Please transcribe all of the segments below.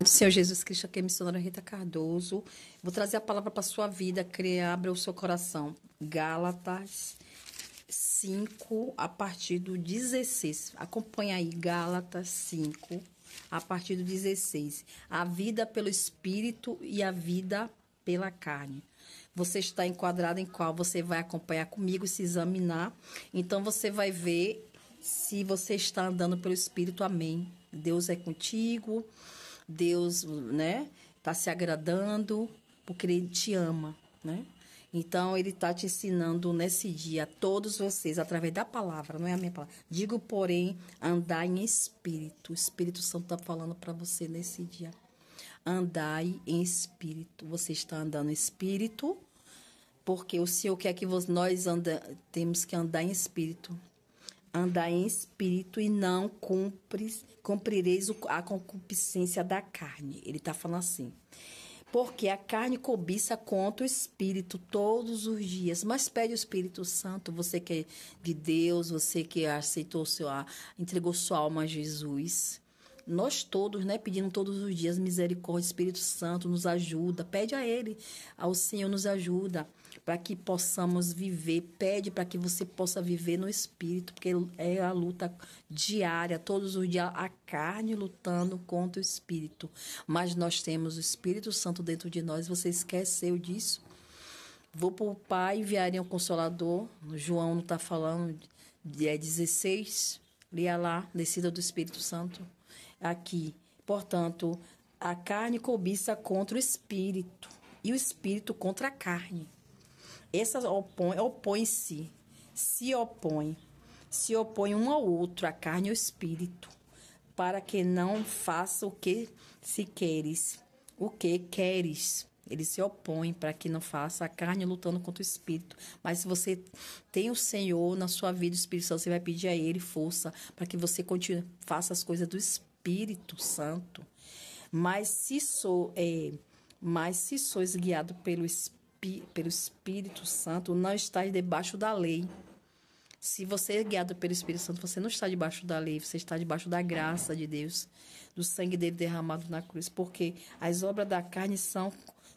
Senhor Jesus Cristo, aqui é a missionária Rita Cardoso. Vou trazer a palavra para a sua vida, abra o seu coração. Gálatas 5, a partir do 16. Acompanha aí, Gálatas 5, a partir do 16. A vida pelo Espírito e a vida pela carne. Você está enquadrado em qual? Você vai acompanhar comigo, se examinar. Então, você vai ver se você está andando pelo Espírito. Amém. Deus é contigo. Deus, né, está se agradando porque Ele te ama, né? Então, Ele está te ensinando nesse dia, todos vocês, através da palavra, não é a minha palavra. Digo, porém, andar em espírito. O Espírito Santo está falando para você nesse dia. Andai em espírito. Você está andando em espírito, porque o Senhor quer que nós temos que andar em espírito. Andar em espírito e não cumprireis a concupiscência da carne. Ele está falando assim. Porque a carne cobiça contra o Espírito todos os dias. Mas pede o Espírito Santo, você que é de Deus, você que aceitou entregou sua alma a Jesus. Nós todos, né, pedindo todos os dias misericórdia, Espírito Santo nos ajuda. Pede a Ele, ao Senhor nos ajuda, para que possamos viver. Pede para que você possa viver no Espírito, porque é a luta diária, todos os dias, a carne lutando contra o Espírito. Mas nós temos o Espírito Santo dentro de nós. Você esqueceu disso? Vou para o Pai, enviarem um Consolador. João não está falando, é 16. Leia lá, descida do Espírito Santo. Aqui, portanto, a carne cobiça contra o Espírito e o Espírito contra a carne. Essas opõem-se, se opõem um ao outro, a carne e o Espírito, para que não faça o que se queres, o que queres. Eles se opõem para que não faça a carne lutando contra o Espírito. Mas se você tem o Senhor na sua vida, o Espírito Santo, você vai pedir a Ele força para que você continue, faça as coisas do Espírito Santo. Mas se sois guiado pelo Espírito Santo, não estáis debaixo da lei. Se você é guiado pelo Espírito Santo, você não está debaixo da lei, você está debaixo da graça de Deus, do sangue dele derramado na cruz. Porque as obras da carne são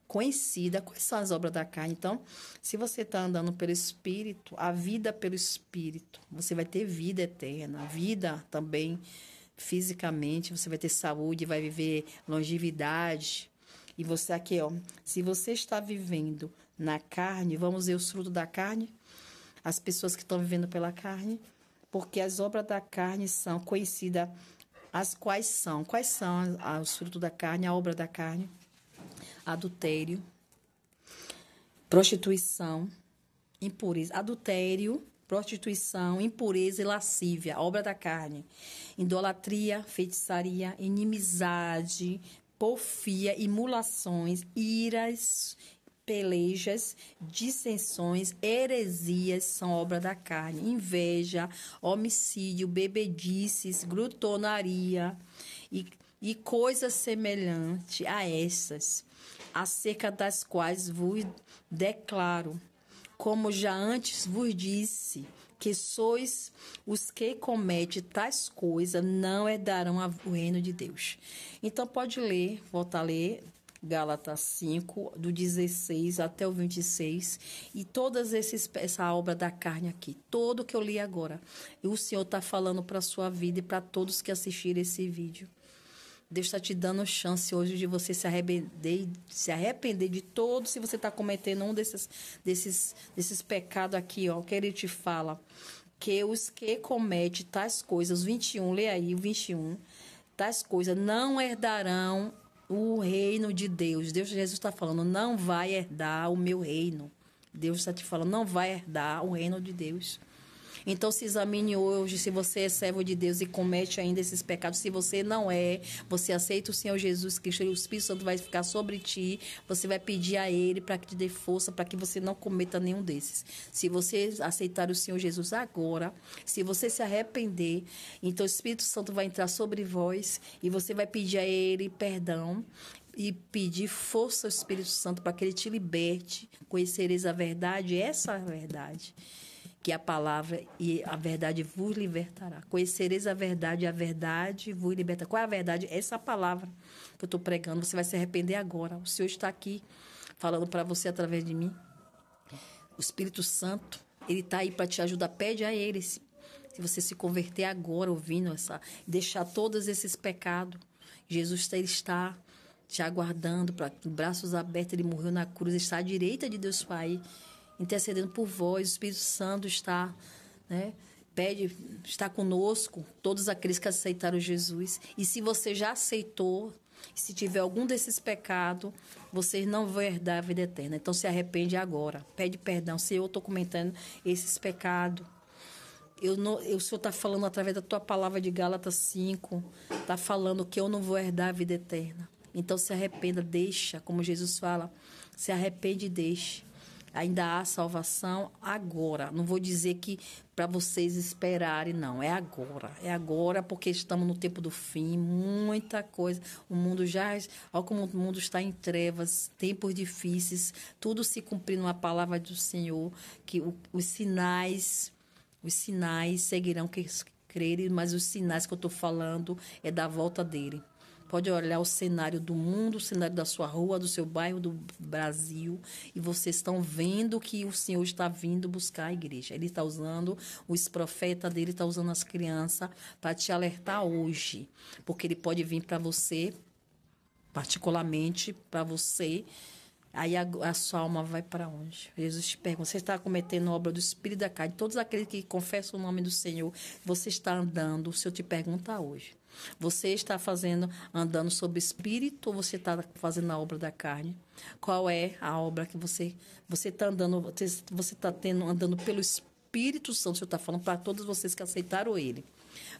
conhecidas. Quais são as obras da carne? Então, se você está andando pelo Espírito, a vida pelo Espírito, você vai ter vida eterna, vida também fisicamente, você vai ter saúde, vai viver longevidade. E você aqui, ó, se você está vivendo na carne, vamos ver os frutos da carne, as pessoas que estão vivendo pela carne, porque as obras da carne são conhecidas, quais são os frutos da carne, a obra da carne? Adultério, prostituição, impureza, adultério, prostituição, impureza e lascívia, obra da carne, idolatria, feitiçaria, inimizade, porfia, imulações, iras, pelejas, dissensões, heresias são obra da carne, inveja, homicídio, bebedices, glutonaria e coisas semelhantes a essas, acerca das quais vos declaro, como já antes vos disse, que sois os que cometem tais coisas, não herdarão o reino de Deus. Então, pode ler, volta a ler, Gálatas 5, do 16 até o 26, e todas essa obra da carne aqui, todo que eu li agora, e o Senhor está falando para a sua vida e para todos que assistirem esse vídeo. Deus está te dando chance hoje de você se arrepender de todo, se você está cometendo um desses pecados aqui, ó, que ele te fala, que os que cometem tais coisas, 21, lê aí o 21, tais coisas não herdarão o reino de Deus. Jesus está falando, não vai herdar o meu reino. Deus está te falando, não vai herdar o reino de Deus. Então, se examine hoje se você é servo de Deus e comete ainda esses pecados. Se você não é, você aceita o Senhor Jesus Cristo, o Espírito Santo vai ficar sobre ti. Você vai pedir a Ele para que te dê força, para que você não cometa nenhum desses. Se você aceitar o Senhor Jesus agora, se você se arrepender, então o Espírito Santo vai entrar sobre vós e você vai pedir a Ele perdão e pedir força ao Espírito Santo para que Ele te liberte. Conhecereis a verdade, essa é a verdade, que a palavra e a verdade vos libertará. Conhecereis a verdade vos libertará. Qual é a verdade? Essa palavra. que eu estou pregando, você vai se arrepender agora. O Senhor está aqui falando para você através de mim. O Espírito Santo, ele está aí para te ajudar. Pede a ele, se você se converter agora, ouvindo deixar todos esses pecados. Jesus ele está te aguardando, braços abertos, ele morreu na cruz, está à direita de Deus Pai, intercedendo por vós. O Espírito Santo está, né? Está conosco, todos aqueles que aceitaram Jesus. E se você já aceitou, se tiver algum desses pecados, vocês não vão herdar a vida eterna. Então se arrepende agora, pede perdão. Se eu estou comentando esses pecados, o Senhor está falando através da tua palavra de Gálatas 5, está falando que eu não vou herdar a vida eterna. Então se arrependa, deixa, como Jesus fala, se arrepende e deixe. Ainda há salvação agora. Não vou dizer que para vocês esperarem, não. É agora. É agora porque estamos no tempo do fim. Muita coisa. O mundo já... Olha como o mundo está em trevas. Tempos difíceis. Tudo se cumprindo na palavra do Senhor. Que os sinais seguirão que crerem. Mas os sinais que eu estou falando é da volta dele. Pode olhar o cenário do mundo, o cenário da sua rua, do seu bairro, do Brasil, e vocês estão vendo que o Senhor está vindo buscar a igreja. Ele está usando os profetas dele, está usando as crianças para te alertar hoje, porque ele pode vir para você, particularmente para você. Aí a sua alma vai para onde? Jesus te pergunta, você está cometendo obra do Espírito da carne? Todos aqueles que confessam o nome do Senhor, você está andando, o Senhor te pergunta hoje. Você está andando sobre o Espírito ou você está fazendo a obra da carne? Qual é a obra que você está andando? Você está andando pelo Espírito Santo. O Senhor está falando para todos vocês que aceitaram Ele.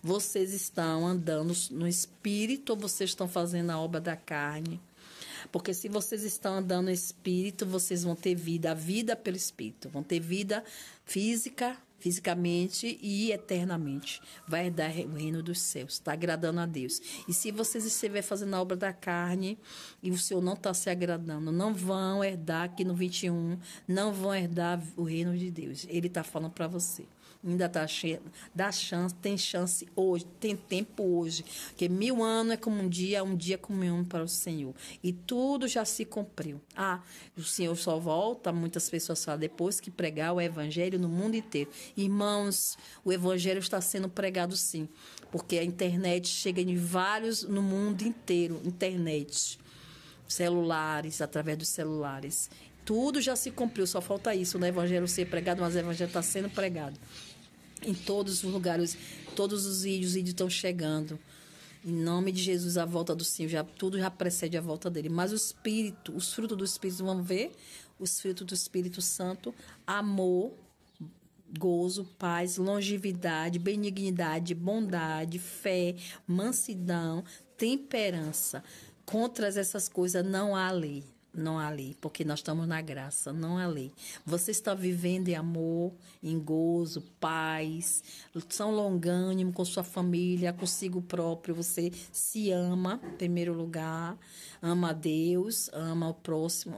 Vocês estão andando no Espírito ou vocês estão fazendo a obra da carne? Porque se vocês estão andando no Espírito, vocês vão ter vida, a vida pelo Espírito. Vão ter vida fisicamente e eternamente. Vai herdar o reino dos céus. Está agradando a Deus. E se vocês estiverem fazendo a obra da carne e o Senhor não está se agradando, não vão herdar aqui no 21, não vão herdar o reino de Deus. Ele está falando para você. Ainda dá chance, tem chance hoje, tem tempo hoje. Porque 1000 anos é como um dia como um ano para o Senhor. E tudo já se cumpriu. O Senhor só volta, muitas pessoas falam, depois que pregar o Evangelho no mundo inteiro. Irmãos, o Evangelho está sendo pregado sim. Porque a internet chega em vários, no mundo inteiro. Internet, celulares, através dos celulares. Tudo já se cumpriu, só falta isso, né? O Evangelho ser pregado, mas o Evangelho está sendo pregado. Em todos os lugares, todos os vídeos estão chegando. Em nome de Jesus, a volta do Senhor, tudo já precede a volta dele. Mas o Espírito, os frutos do Espírito, vamos ver? Os frutos do Espírito Santo, amor, gozo, paz, longevidade, benignidade, bondade, fé, mansidão, temperança. Contra essas coisas não há lei. Não há lei, porque nós estamos na graça, não há lei. Você está vivendo em amor, em gozo, paz, são longânimo com sua família, consigo próprio. Você se ama, em primeiro lugar, ama a Deus, ama o próximo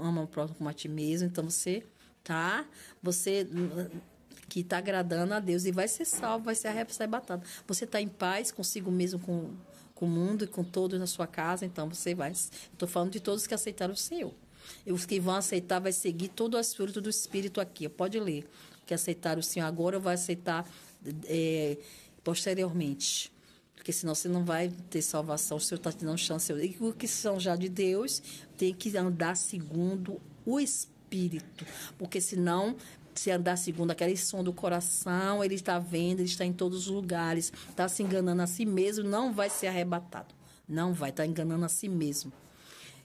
como a ti mesmo. Então você que está agradando a Deus e vai ser salvo, vai ser arrebatado. Você está em paz consigo mesmo, com o mundo e com todos na sua casa, então você vai. Estou falando de todos que aceitaram o Senhor. E os que vão aceitar vai seguir todo o fruto do Espírito aqui. Pode ler. Que aceitaram o Senhor agora vai aceitar posteriormente. Porque senão você não vai ter salvação. O Senhor está te dando chance. E os que são já de Deus tem que andar segundo o Espírito. Porque senão, se andar segundo aquele som do coração, ele está vendo, ele está em todos os lugares. Está se enganando a si mesmo, não vai ser arrebatado. Não vai, está enganando a si mesmo.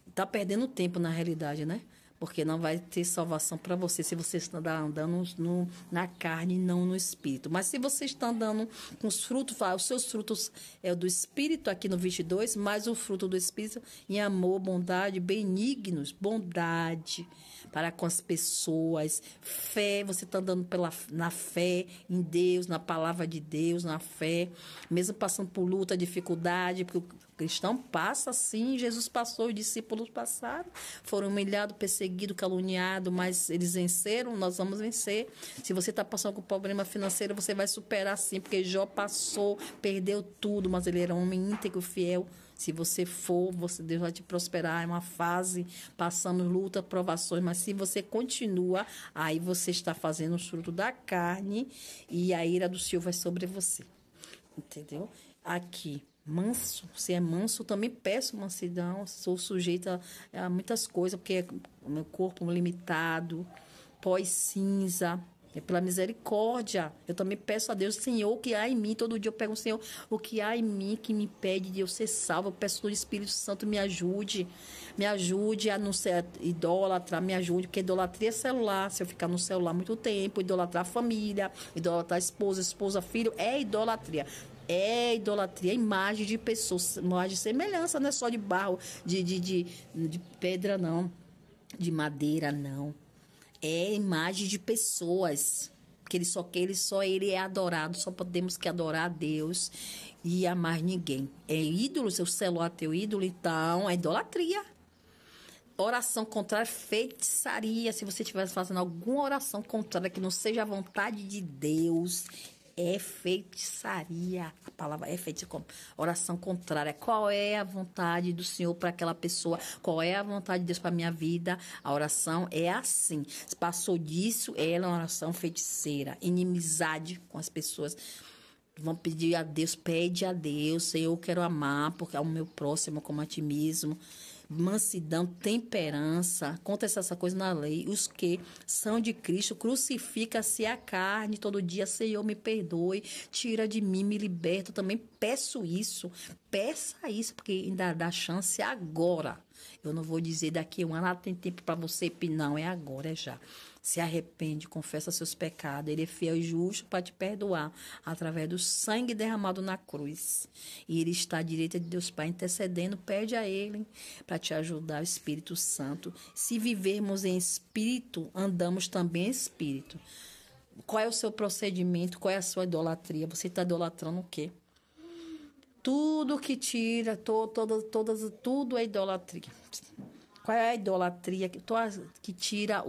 Está perdendo tempo, na realidade, né? Porque não vai ter salvação para você se você está andando na carne e não no Espírito. Mas se você está andando com os frutos, os seus frutos é o do Espírito, aqui no 22, mais o fruto do Espírito em amor, bondade, benignos, bondade para com as pessoas, fé, você está andando na fé em Deus, na palavra de Deus, na fé, mesmo passando por luta, dificuldade, porque o cristão passa sim, Jesus passou, os discípulos passaram, foram humilhados, perseguidos, caluniados, mas eles venceram, nós vamos vencer. Se você está passando com problema financeiro, você vai superar sim, porque Jó passou, perdeu tudo, mas ele era um homem íntegro, fiel. Se você for, Deus vai te prosperar. É uma fase, passamos luta, provações, mas se você continua, aí você está fazendo o fruto da carne e a ira do Senhor vai sobre você. Entendeu? Aqui, manso, se é manso, também peço mansidão, sou sujeita a muitas coisas, porque o meu corpo é limitado, pós-cinza. É pela misericórdia. Eu também peço a Deus, Senhor, o que há em mim. Todo dia eu pego, Senhor, o que há em mim que me impede de eu ser salvo. Eu peço que o Espírito Santo me ajude. Me ajude a não ser idólatra, me ajude, porque idolatria é celular. Se eu ficar no celular muito tempo, idolatrar a família, idolatrar a esposa, filho, é idolatria. É idolatria, imagem de pessoas, imagem de semelhança, não é só de barro, de pedra, não. De madeira, não. É imagem de pessoas. Que ele é adorado. Só podemos que adorar a Deus e amar ninguém. É ídolo, seu celular teu ídolo, então é idolatria. Oração contrária, feitiçaria. Se você estiver fazendo alguma oração contrária que não seja a vontade de Deus, é feitiçaria. A palavra é feitiçaria. Oração contrária. Qual é a vontade do Senhor para aquela pessoa? Qual é a vontade de Deus para minha vida? A oração é assim. Se passou disso, ela é uma oração feiticeira. Inimizade com as pessoas. Vão pedir a Deus, pede a Deus, Senhor, eu quero amar, porque é o meu próximo como a ti mesmo. Mansidão, temperança, acontece essa coisa na lei. Os que são de Cristo, crucifica-se a carne todo dia. Senhor, me perdoe, tira de mim, me liberta. Eu também peço isso, peça isso, porque ainda dá chance agora. Eu não vou dizer daqui a um ano, tem tempo para você, não, é agora, é já. Se arrepende, confessa seus pecados. Ele é fiel e justo para te perdoar através do sangue derramado na cruz. E ele está à direita de Deus Pai intercedendo. Pede a ele para te ajudar, o Espírito Santo. Se vivermos em espírito, andamos também em espírito. Qual é o seu procedimento? Qual é a sua idolatria? Você está idolatrando o quê? Tudo que tira, tudo é idolatria. Qual é a idolatria que tira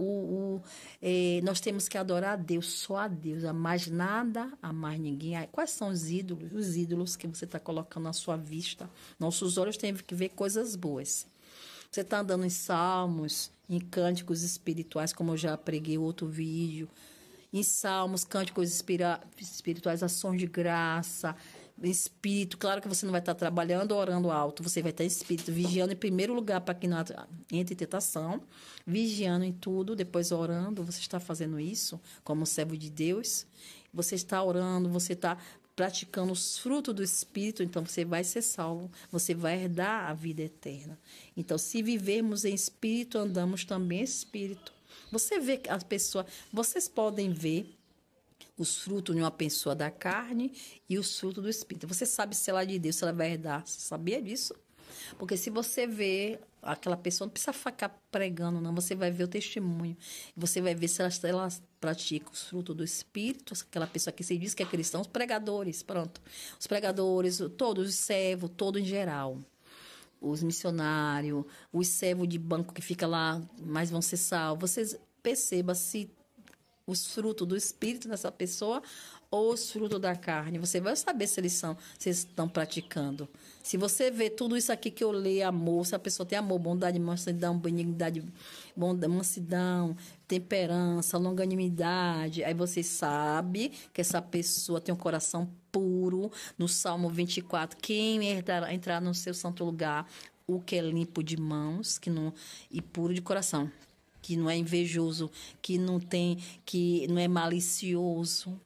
nós temos que adorar a Deus, só a Deus, a mais nada, a mais ninguém. Quais são os ídolos? Os ídolos que você está colocando na sua vista. Nossos olhos têm que ver coisas boas. Você está andando em salmos, em cânticos espirituais, como eu já preguei outro vídeo. Em salmos, cânticos espirituais, ações de graça, espírito. Claro que você não vai estar trabalhando ou orando alto, você vai estar em espírito, vigiando em primeiro lugar para que não entre em tentação, vigiando em tudo, depois orando. Você está fazendo isso como servo de Deus, você está orando, você está praticando os frutos do Espírito, então você vai ser salvo, você vai herdar a vida eterna. Então, se vivermos em espírito, andamos também em espírito. Você vê que as pessoas, vocês podem ver os frutos de uma pessoa da carne e os frutos do Espírito. Você sabe se ela é de Deus, se ela vai herdar. Você sabia disso? Porque se você vê aquela pessoa, não precisa ficar pregando, não. Você vai ver o testemunho. Você vai ver se ela pratica os frutos do Espírito. Aquela pessoa que se diz que é cristã, os pregadores, pronto. Os pregadores, todos os servos, todo em geral. Os missionários, os servos de banco que fica lá, mas vão ser salvos. Vocês percebam se os frutos do Espírito nessa pessoa ou os frutos da carne. Você vai saber se eles estão praticando. Se você vê tudo isso aqui que eu leio, amor, se a pessoa tem amor, bondade, mansidão, benignidade, mansidão, temperança, longanimidade, aí você sabe que essa pessoa tem um coração puro. No Salmo 24, quem entrar no seu santo lugar, o que é limpo de mãos e puro de coração, que não é invejoso, que não é malicioso,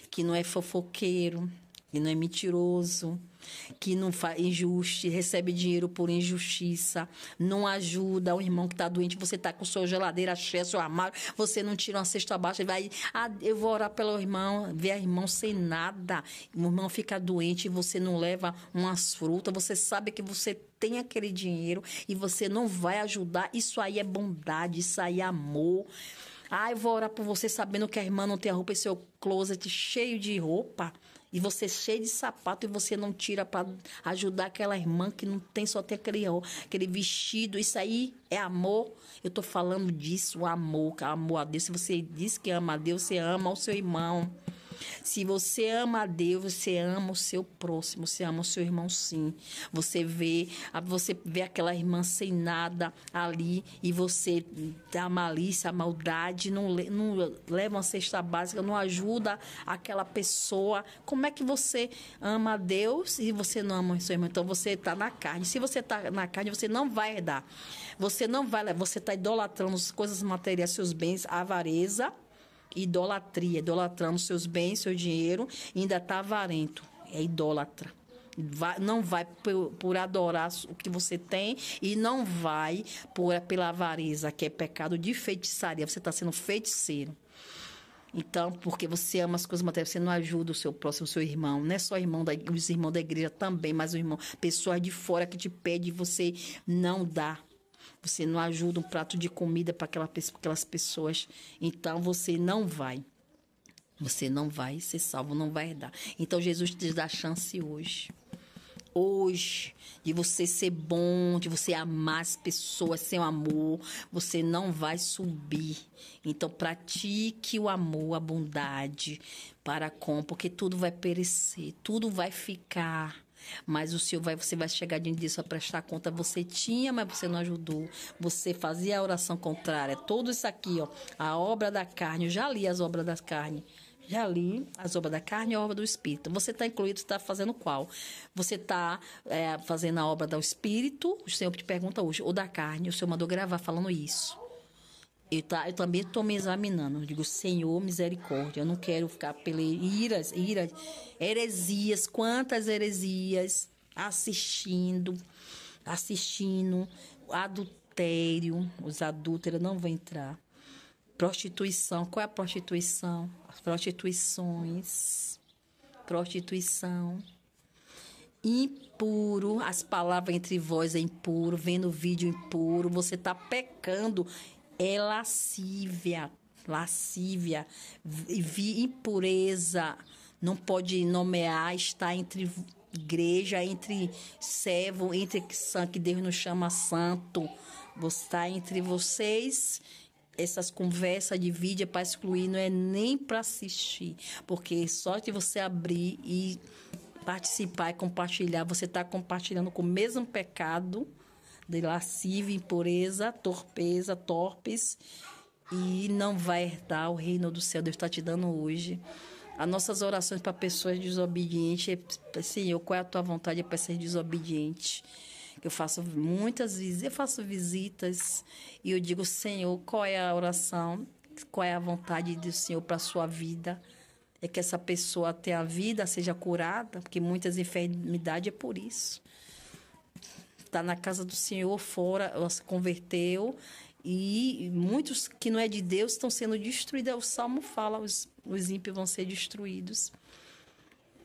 que não é fofoqueiro, que não é mentiroso, que não faz injustiça, recebe dinheiro por injustiça, não ajuda o irmão que está doente. Você está com sua geladeira cheia, seu armário, você não tira uma cesta baixa, eu vou orar pelo irmão, ver o irmão sem nada, o irmão fica doente e você não leva umas frutas, você sabe que você tem aquele dinheiro e você não vai ajudar. Isso aí é bondade, isso aí é amor. Eu vou orar por você sabendo que a irmã não tem a roupa em seu closet cheio de roupa. E você cheio de sapato e você não tira para ajudar aquela irmã que não tem, só tem aquele vestido. Isso aí é amor. Eu estou falando disso, amor a Deus. Se você diz que ama a Deus, você ama o seu irmão. Se você ama a Deus, você ama o seu próximo, você ama o seu irmão, sim. Você vê aquela irmã sem nada ali e você dá a malícia, a maldade, não leva uma cesta básica, não ajuda aquela pessoa. Como é que você ama a Deus e você não ama o seu irmão? Então você está na carne. Se você está na carne, você não vai herdar. Você não vai, você está idolatrando as coisas materiais, seus bens, a avareza, idolatria, idolatrando seus bens, seu dinheiro, e ainda está avarento. É idólatra. Não vai por adorar o que você tem e não vai pela avareza, que é pecado de feitiçaria. Você está sendo feiticeiro. Então, porque você ama as coisas materiais, você não ajuda o seu próximo, o seu irmão. Não é só os irmãos da igreja também, mas pessoas de fora que te pedem e você não dá. Você não ajuda um prato de comida para aquelas pessoas. Então, você não vai. Você não vai ser salvo, não vai herdar. Então, Jesus te dá a chance hoje. Hoje, de você ser bom, de você amar as pessoas sem amor, você não vai subir. Então, pratique o amor, a bondade porque tudo vai perecer, tudo vai ficar. Mas você vai chegar diante disso a prestar conta. Você tinha, mas você não ajudou. Você fazia a oração contrária. Tudo isso aqui, ó, a obra da carne. Eu já li as obras da carne. Já li as obras da carne e a obra do Espírito. Você está incluído, você está fazendo qual? Você está fazendo a obra do Espírito, o Senhor te pergunta hoje, ou da carne, o Senhor mandou gravar falando isso. Eu também estou me examinando. Eu digo, Senhor, misericórdia. Eu não quero ficar pelas iras, heresias. Quantas heresias assistindo, adultério. Os adúlteros não vão entrar. Prostituição. Qual é a prostituição? As prostituição. Impuro. As palavras entre vós é impuro. Vendo vídeo impuro. Você está pecando. É lascívia, impureza, não pode nomear, está entre igreja, entre servo, entre santo, que Deus nos chama santo, está entre vocês. Essas conversas de vídeo é para excluir, não é nem para assistir, porque só de você abrir e participar e compartilhar, você está compartilhando com o mesmo pecado de lascívia, impureza, torpes, e não vai herdar o reino do céu. Deus está te dando hoje. As nossas orações para pessoas desobedientes, Senhor, qual é a tua vontade para ser desobediente? Eu faço muitas visitas, e eu digo, Senhor, qual é a oração? Qual é a vontade do Senhor para a sua vida? É que essa pessoa tenha a vida, seja curada, porque muitas enfermidades é por isso. Está na casa do Senhor, fora, ela se converteu, e muitos que não é de Deus estão sendo destruídos. O Salmo fala, os ímpios vão ser destruídos.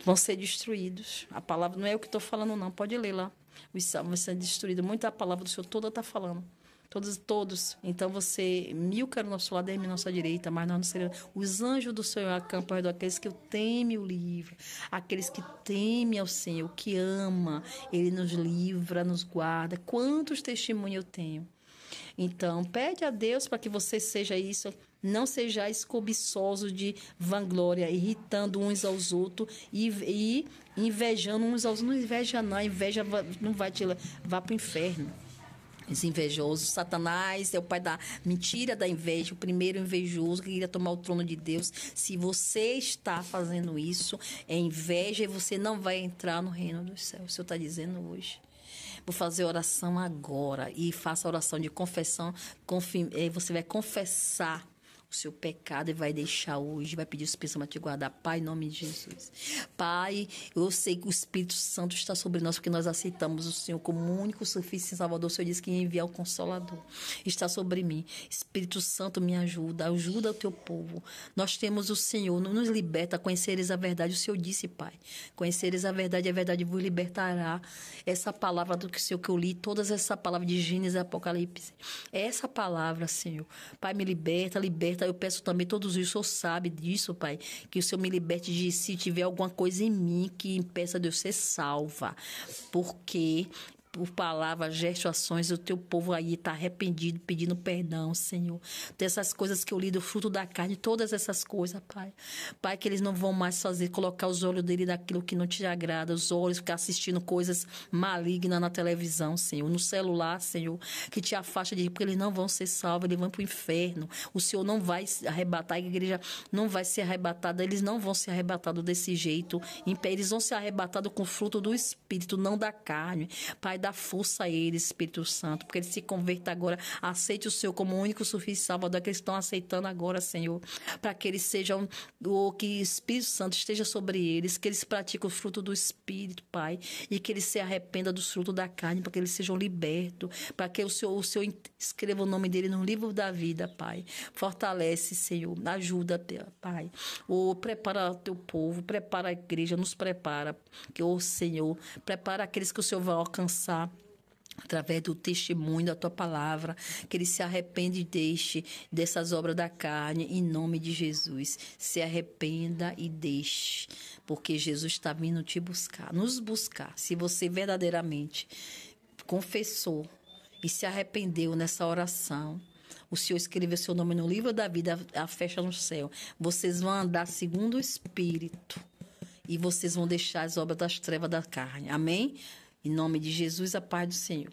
Vão ser destruídos. A palavra não é eu que estou falando, não. Pode ler lá. Os salmos vão ser destruídos. Muita palavra do Senhor toda está falando. Todos. Então, 1000 cairão ao nosso lado, 10.000 à nossa direita, mas nós não seremos. Os anjos do Senhor acampam ao redor daqueles que temem o livro, aqueles que temem ao Senhor, que ama, Ele nos livra, nos guarda. Quantos testemunhos eu tenho? Então, pede a Deus para que você seja isso, não sejais cobiçosos de vanglória, irritando uns aos outros e invejando uns aos outros. Não inveja, não. A inveja não vai te levar para o inferno. Os invejosos, Satanás é o pai da mentira, da inveja, o primeiro invejoso que queria tomar o trono de Deus. Se você está fazendo isso, é inveja, e você não vai entrar no reino dos céus. O Senhor está dizendo hoje. Vou fazer oração agora, e faça a oração de confissão. Você vai confessar o seu pecado e vai deixar hoje, vai pedir o Espírito Santo te guardar. Pai, em nome de Jesus. Pai, eu sei que o Espírito Santo está sobre nós, porque nós aceitamos o Senhor como o único suficiente Salvador. O Senhor disse que ia enviar o Consolador. Está sobre mim. Espírito Santo, me ajuda o teu povo. Nós temos o Senhor, nos liberta, conheceres a verdade. O Senhor disse, Pai, conheceres a verdade vos libertará. Essa palavra do Senhor que eu li, todas essa palavra de Gênesis e Apocalipse, é essa palavra, Senhor. Pai, me liberta. Eu peço também todos isso, o Senhor sabe disso, Pai, que o Senhor me liberte de se tiver alguma coisa em mim que impeça de eu ser salva, porque por palavras, gestos, ações, o teu povo aí está arrependido, pedindo perdão, Senhor. Dessas coisas que eu li do fruto da carne, todas essas coisas, Pai. Pai, que eles não vão mais fazer, colocar os olhos dele naquilo que não te agrada, os olhos, ficar assistindo coisas malignas na televisão, Senhor, no celular, Senhor, que te afasta de, porque eles não vão ser salvos, eles vão para o inferno. O Senhor não vai arrebatar, a igreja não vai ser arrebatada, eles não vão ser arrebatados desse jeito. Eles vão ser arrebatados com o fruto do Espírito, não da carne. Pai, dá força a eles, Espírito Santo, porque eles se convertam agora. Aceite o Senhor como o único suficiente Salvador, que eles estão aceitando agora, Senhor, para que eles sejam, que o Espírito Santo esteja sobre eles, que eles pratiquem o fruto do Espírito, Pai, e que eles se arrependam dos frutos da carne, para que eles sejam libertos, para que o Senhor escreva o nome dele no livro da vida, Pai. Fortalece, Senhor, ajuda, Pai. Prepara o teu povo, prepara a igreja, nos prepara, que o Senhor, prepara aqueles que o Senhor vai alcançar através do testemunho da tua palavra, que ele se arrepende e deixe dessas obras da carne, em nome de Jesus. Se arrependa e deixe, porque Jesus está vindo te buscar, nos buscar. Se você verdadeiramente confessou e se arrependeu nessa oração, o Senhor escreveu seu nome no livro da vida, a festa no céu. Vocês vão andar segundo o Espírito e vocês vão deixar as obras das trevas da carne. Amém? Em nome de Jesus, a paz do Senhor.